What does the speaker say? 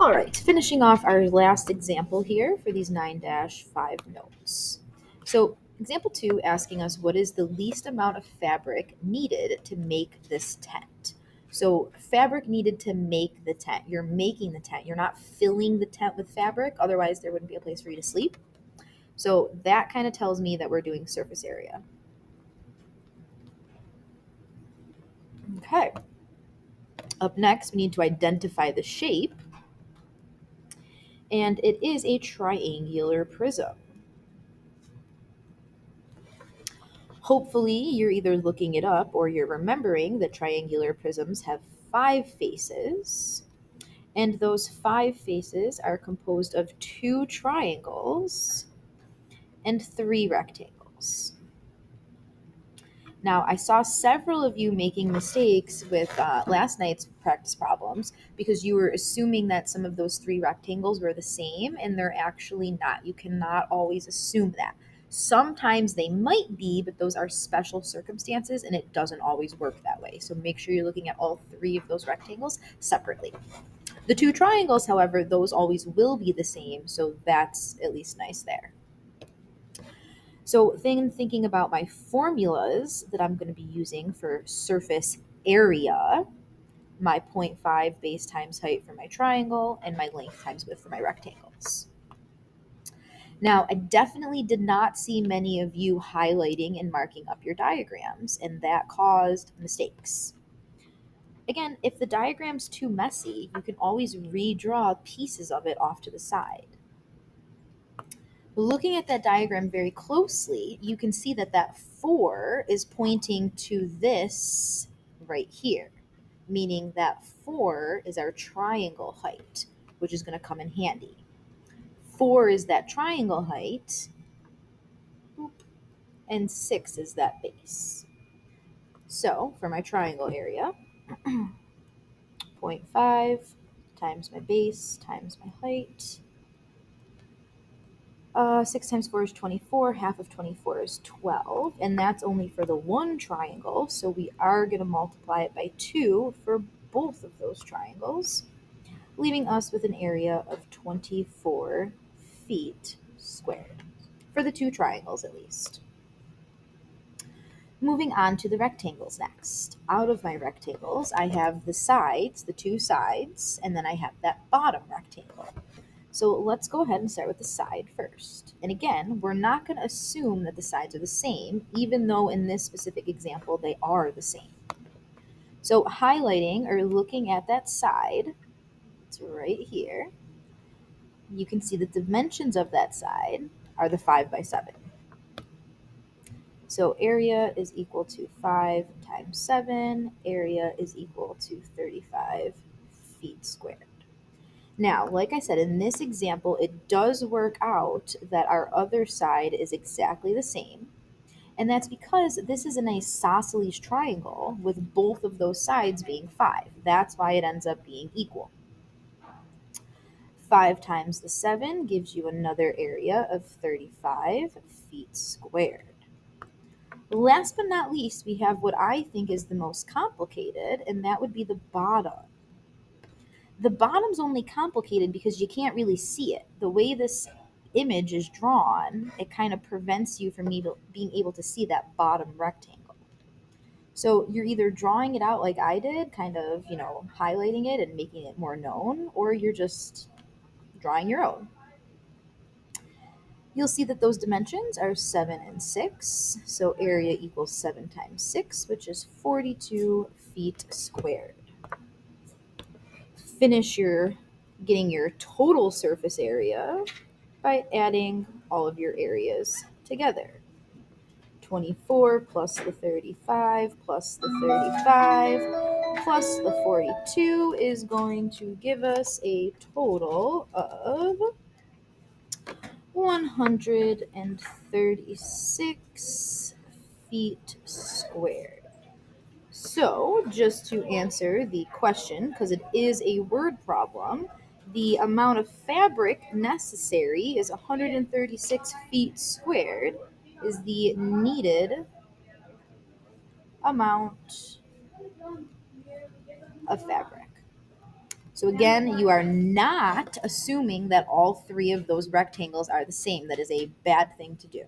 All right, finishing off our last example here for these 9-5 notes. So, example 2 asking us what is the least amount of fabric needed to make this tent. So, fabric needed to make the tent. You're making the tent. You're not filling the tent with fabric, otherwise, there wouldn't be a place for you to sleep. So, that kind of tells me that we're doing surface area. Okay. Up next, we need to identify the shape, and it is a triangular prism. Hopefully, you're either looking it up or you're remembering that triangular prisms have 5 faces, and those 5 faces are composed of 2 triangles and 3 rectangles. Now, I saw several of you making mistakes with last night's practice problems because you were assuming that some of those 3 rectangles were the same, and they're actually not. You cannot always assume that. Sometimes they might be, but those are special circumstances, and it doesn't always work that way. So make sure you're looking at all 3 of those rectangles separately. The 2 triangles, however, those always will be the same, so that's at least nice there. So thinking about my formulas that I'm going to be using for surface area, my 0.5 base times height for my triangle, and my length times width for my rectangles. Now, I definitely did not see many of you highlighting and marking up your diagrams, and that caused mistakes. Again, if the diagram's too messy, you can always redraw pieces of it off to the side. Looking at that diagram very closely, you can see that that 4 is pointing to this right here, meaning that 4 is our triangle height, which is going to come in handy. 4 is that triangle height, and 6 is that base. So for my triangle area, 0.5 times my base times my height. 6 times 4 is 24. Half of 24 is 12. And that's only for the one triangle. So we are going to multiply it by 2 for both of those triangles, leaving us with an area of 24 feet squared. For the 2 triangles, at least. Moving on to the rectangles next. Out of my rectangles, I have the sides, the 2 sides, and then I have that bottom rectangle. So let's go ahead and start with the side first. And again, we're not going to assume that the sides are the same, even though in this specific example they are the same. So highlighting or looking at that side, it's right here, you can see the dimensions of that side are the 5 by 7. So area is equal to 5 times 7. Area is equal to 35 feet squared. Now, like I said, in this example, it does work out that our other side is exactly the same. And that's because this is an isosceles triangle with both of those sides being 5. That's why it ends up being equal. 5 times the 7 gives you another area of 35 feet squared. Last but not least, we have what I think is the most complicated, and that would be the bottom. The bottom's only complicated because you can't really see it. The way this image is drawn, it kind of prevents you from being able to see that bottom rectangle. So you're either drawing it out like I did, kind of, highlighting it and making it more known, or you're just drawing your own. You'll see that those dimensions are 7 and 6. So area equals 7 times 6, which is 42 feet squared. Finish getting your total surface area by adding all of your areas together. 24 plus the 35 plus the 35 plus the 42 is going to give us a total of 136 feet squared. So, just to answer the question, because it is a word problem, the amount of fabric necessary is 136 feet squared, is the needed amount of fabric. So again, you are not assuming that all three of those rectangles are the same. That is a bad thing to do.